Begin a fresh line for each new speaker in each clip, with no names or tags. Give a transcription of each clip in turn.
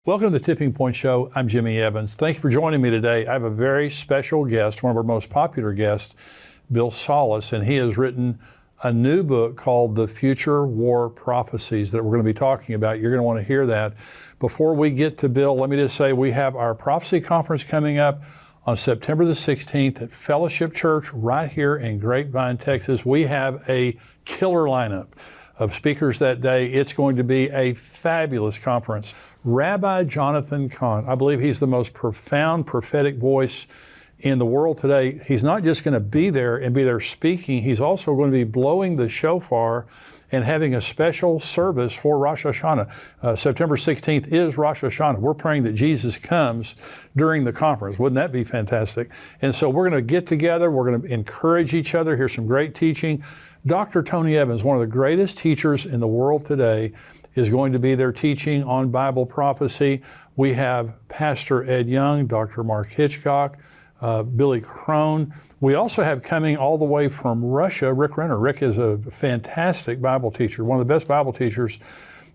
Welcome to the Tipping Point Show. I'm Jimmy Evans. Thank you for joining me today. I have a very special guest, one of our most popular guests, Bill Salus, and he has written a new book called The Future War Prophecies that we're going to be talking about. You're going to want to hear that. Before we get to Bill, let me just say we have our prophecy conference coming up on September the 16th at Fellowship Church right here in Grapevine, Texas. We have a killer lineup of speakers that day. It's going to be a fabulous conference. Rabbi Jonathan Cahn, I believe he's the most profound prophetic voice in the world today. He's not just going to be there and be there speaking, he's also going to be blowing the shofar and having a special service for Rosh Hashanah. September 16th is Rosh Hashanah. We're praying that Jesus comes during the conference. Wouldn't that be fantastic? And so we're going to get together. We're going to encourage each other, hear some great teaching. Dr. Tony Evans, one of the greatest teachers in the world today, is going to be there teaching on Bible prophecy. We have Pastor Ed Young, Dr. Mark Hitchcock, Billy Crone. We also have coming all the way from Russia, Rick Renner. Rick is a fantastic Bible teacher, one of the best Bible teachers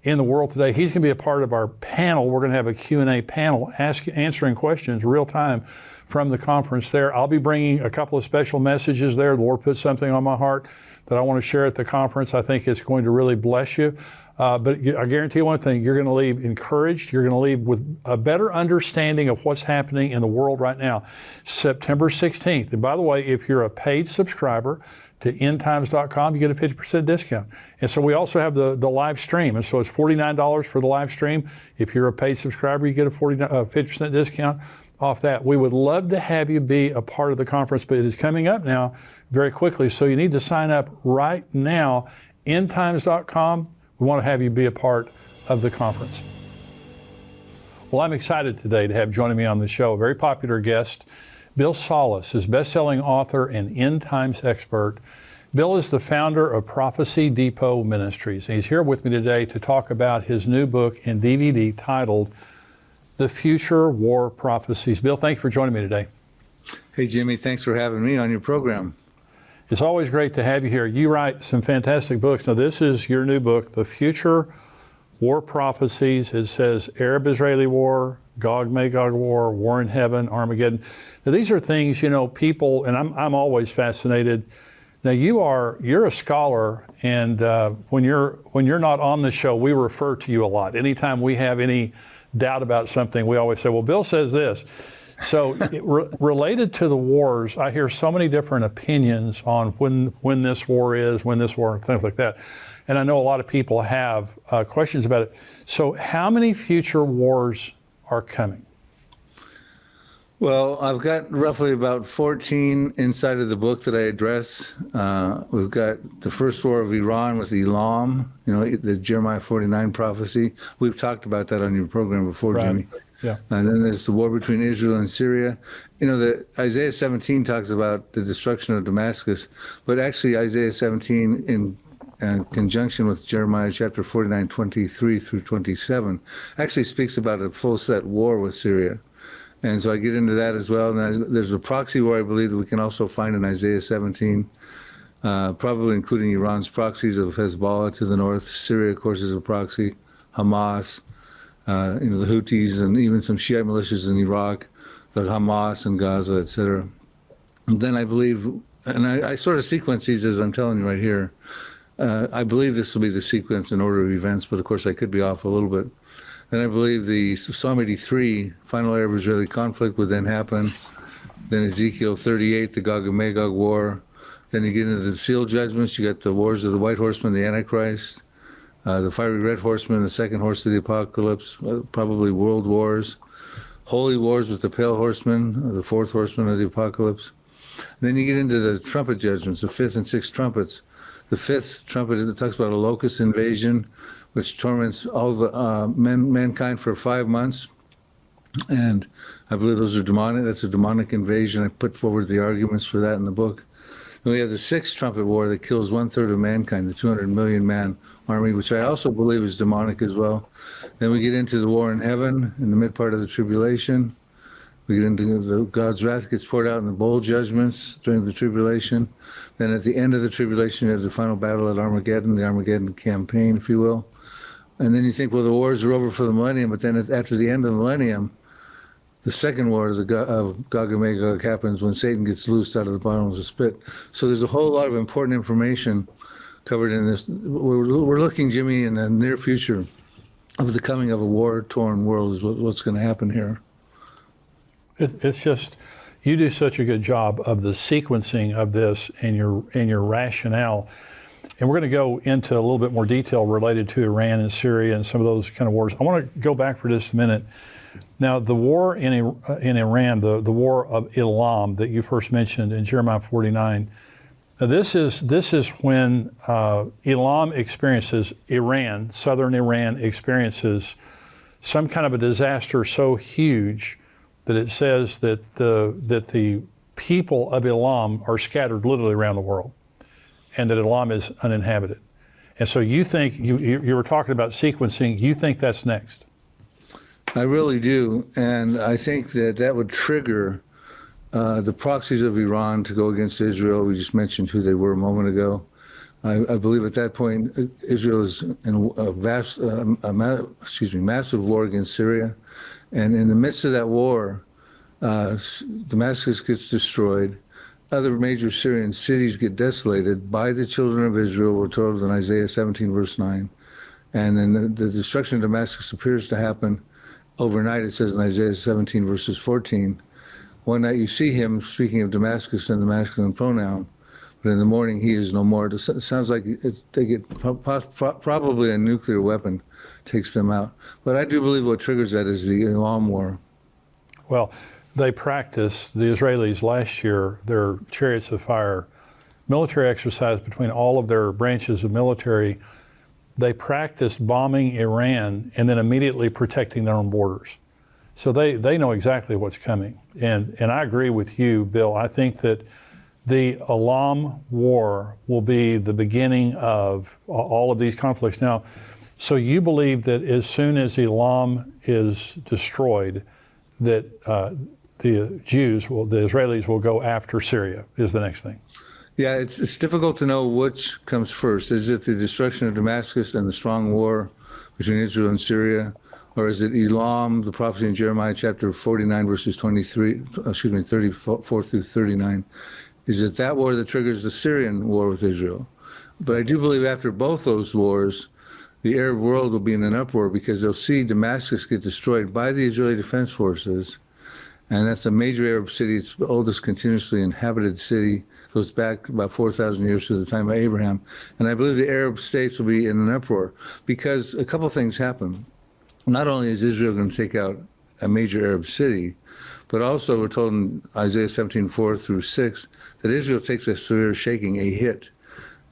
in the world today. He's going to be a part of our panel. We're going to have a Q&A panel answering questions real time from the conference there. I'll be bringing a couple of special messages there. The Lord put something on my heart that I want to share at the conference. I think it's going to really bless you. But I guarantee you one thing, you're going to leave encouraged. You're going to leave with a better understanding of what's happening in the world right now. September 16th. And by the way, if you're a paid subscriber to endtimes.com, you get a 50% discount. And so we also have the live stream. And so it's $49 for the live stream. If you're a paid subscriber, you get a 50% discount off that. We would love to have you be a part of the conference, but it is coming up now very quickly. So you need to sign up right now, endtimes.com. We want to have you be a part of the conference. Well, I'm excited today to have joining me on the show a very popular guest, Bill Salus, is best-selling author and end times expert. Bill is the founder of Prophecy Depot Ministries. He's here with me today to talk about his new book and DVD titled The Future War Prophecies. Bill, thank you for joining me today.
Hey, Jimmy, thanks for having me on your program.
It's always great to have you here. You write some fantastic books. Now, this is your new book, The Future War Prophecies. It says Arab-Israeli War, Gog-Magog War, War in Heaven, Armageddon. Now, these are things, people, and I'm always fascinated. Now, you're a scholar, and when you're not on the show, we refer to you a lot. Anytime we have any doubt about something, we always say, well, Bill says this. So related to the wars, I hear so many different opinions on when this war is, things like that. And I know a lot of people have questions about it. So how many future wars are coming?
Well, I've got roughly about 14 inside of the book that I address. We've got the first war of Iran with Elam, the Jeremiah 49 prophecy. We've talked about that on your program before, right, Jimmy.
Yeah.
And then there's the war between Israel and Syria. The Isaiah 17 talks about the destruction of Damascus, but actually Isaiah 17 in conjunction with Jeremiah chapter 49, 23 through 27, actually speaks about a full-set war with Syria. And so I get into that as well. And there's a proxy war I believe that we can also find in Isaiah 17, probably including Iran's proxies of Hezbollah to the north. Syria, of course, is a proxy. Hamas, the Houthis, and even some Shiite militias in Iraq, the Hamas and Gaza, etc. And then I believe, and I sort of sequence these as I'm telling you right here. I believe this will be the sequence and order of events, but of course I could be off a little bit. Then I believe the Psalm 83, final Arab-Israeli conflict, would then happen. Then Ezekiel 38, the Gog and Magog war. Then you get into the seal judgments. You got the wars of the white horseman, the Antichrist, the fiery red horseman, the second horse of the apocalypse, probably world wars, holy wars with the pale horseman, the fourth horseman of the apocalypse. And then you get into the trumpet judgments, the fifth and sixth trumpets. The fifth trumpet, it talks about a locust invasion, which torments all the mankind for 5 months. And I believe those are demonic. That's a demonic invasion. I put forward the arguments for that in the book. Then we have the sixth trumpet war that kills 1/3 of mankind, the 200 million man army, which I also believe is demonic as well. Then we get into the war in heaven in the mid part of the tribulation. We get into God's wrath gets poured out in the bowl judgments during the tribulation. Then at the end of the tribulation, you have the final battle at Armageddon, the Armageddon campaign, if you will. And then you think, well, the wars are over for the millennium, but then after the end of the millennium, the second war of Gog and Magog happens when Satan gets loosed out of the bottomless pit. So there's a whole lot of important information covered in this. We're looking, Jimmy, in the near future of the coming of a war-torn world is what's going to happen here.
It's just, you do such a good job of the sequencing of this and your rationale. And we're going to go into a little bit more detail related to Iran and Syria and some of those kind of wars. I want to go back for just a minute. Now, the war in Iran, the war of Elam that you first mentioned in Jeremiah 49, now this is when Elam experiences, Iran, southern Iran experiences some kind of a disaster so huge that it says that the people of Elam are scattered literally around the world, and that Elam is uninhabited. And so you think, you were talking about sequencing, you think that's next?
I really do, and I think that would trigger the proxies of Iran to go against Israel. We just mentioned who they were a moment ago. I believe at that point Israel is in a massive war against Syria, and in the midst of that war, Damascus gets destroyed. Other major Syrian cities get desolated by the children of Israel. We're told in Isaiah 17, verse 9, and then the destruction of Damascus appears to happen overnight. It says in Isaiah 17, verses 14, one night you see him speaking of Damascus in the masculine pronoun, but in the morning he is no more. It sounds like they get probably a nuclear weapon takes them out. But I do believe what triggers that is the Elam War.
Well, they practiced, the Israelis last year, their chariots of fire, military exercise between all of their branches of military. They practiced bombing Iran and then immediately protecting their own borders. So they know exactly what's coming. And I agree with you, Bill. I think that the Elam War will be the beginning of all of these conflicts. Now, so you believe that as soon as Elam is destroyed, that the Israelis will go after Syria is the next thing?
Yeah, it's difficult to know which comes first. Is it the destruction of Damascus and the strong war between Israel and Syria? Or is it Elam, the prophecy in Jeremiah chapter 49, verses 34 through 39? Is it that war that triggers the Syrian war with Israel? But I do believe after both those wars, the Arab world will be in an uproar because they'll see Damascus get destroyed by the Israeli Defense Forces. And that's a major Arab city. It's the oldest continuously inhabited city. Goes back about 4,000 years to the time of Abraham. And I believe the Arab states will be in an uproar because a couple things happen. Not only is Israel going to take out a major Arab city, but also we're told in Isaiah 17:4 through 6 that Israel takes a severe shaking, a hit.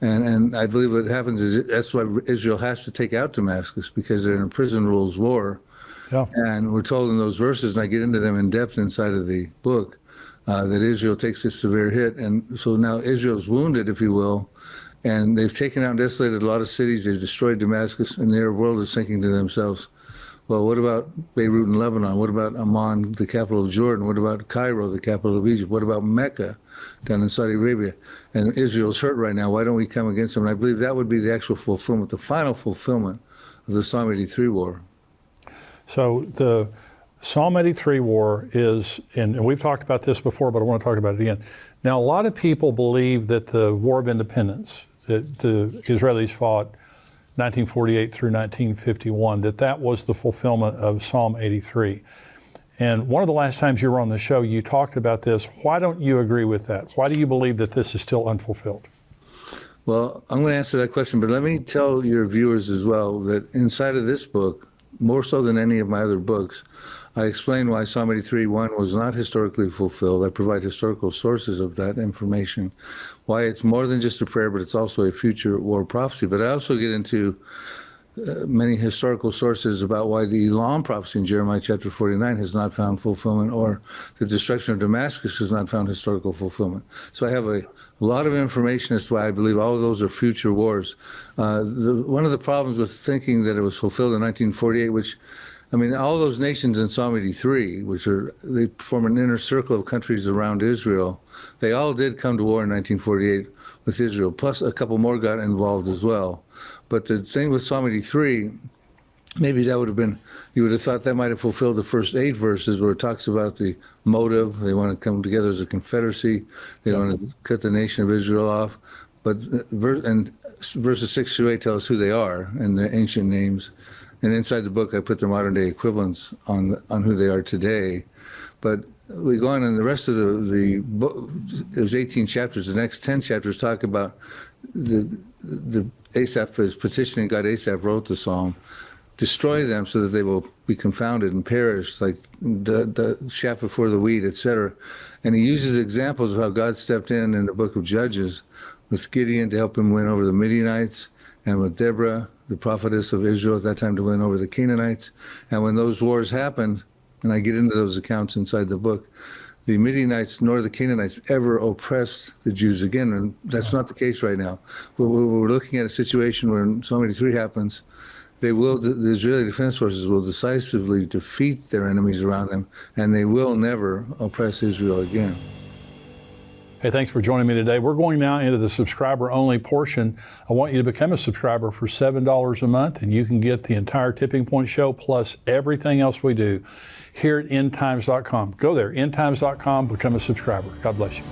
And I believe what happens is that's why Israel has to take out Damascus, because they're in a prison rules war. Yeah. And we're told in those verses, and I get into them in depth inside of the book, that Israel takes this severe hit. And so now Israel's wounded, if you will, and they've taken out and desolated a lot of cities. They've destroyed Damascus, and the Arab world is thinking to themselves, well, what about Beirut in Lebanon? What about Amman, the capital of Jordan? What about Cairo, the capital of Egypt? What about Mecca down in Saudi Arabia? And Israel's hurt right now. Why don't we come against them? And I believe that would be the actual fulfillment, the final fulfillment of the Psalm 83 war.
So the Psalm 83 war is, and we've talked about this before, but I want to talk about it again. Now, a lot of people believe that the War of Independence, that the Israelis fought 1948 through 1951, that was the fulfillment of Psalm 83. And one of the last times you were on the show, you talked about this. Why don't you agree with that? Why do you believe that this is still unfulfilled?
Well, I'm going to answer that question, but let me tell your viewers as well that inside of this book, more so than any of my other books, I explain why Psalm 83:1 was not historically fulfilled. I provide historical sources of that information, why it's more than just a prayer, but it's also a future war prophecy. But I also get into many historical sources about why the Elam prophecy in Jeremiah chapter 49 has not found fulfillment, or the destruction of Damascus has not found historical fulfillment. So I have a lot of information as to why I believe all of those are future wars. One of the problems with thinking that it was fulfilled in 1948, which, I mean, all those nations in Psalm 83, they form an inner circle of countries around Israel, they all did come to war in 1948 with Israel, plus a couple more got involved as well. But the thing with Psalm 83 maybe that would have been, you would have thought that might have fulfilled the first 8 verses where it talks about the motive. They want to come together as a confederacy. They want to cut the nation of Israel off. But verses 6 through 8 tell us who they are and their ancient names. And inside the book, I put their modern day equivalents on who they are today. But we go on, and the rest of the book, there's 18 chapters. The next 10 chapters talk about the Asaph is petitioning God. Asaph wrote the psalm. Destroy them so that they will be confounded and perish, like the chaff before the wheat, etc. And he uses examples of how God stepped in the book of Judges with Gideon to help him win over the Midianites, and with Deborah, the prophetess of Israel at that time, to win over the Canaanites. And when those wars happened, and I get into those accounts inside the book, the Midianites nor the Canaanites ever oppressed the Jews again, and that's not the case right now. We're looking at a situation where when Psalm 83 happens, the Israeli Defense Forces will decisively defeat their enemies around them, and they will never oppress Israel again.
Hey, thanks for joining me today. We're going now into the subscriber-only portion. I want you to become a subscriber for $7 a month, and you can get the entire Tipping Point show plus everything else we do here at endtimes.com. Go there, endtimes.com, become a subscriber. God bless you.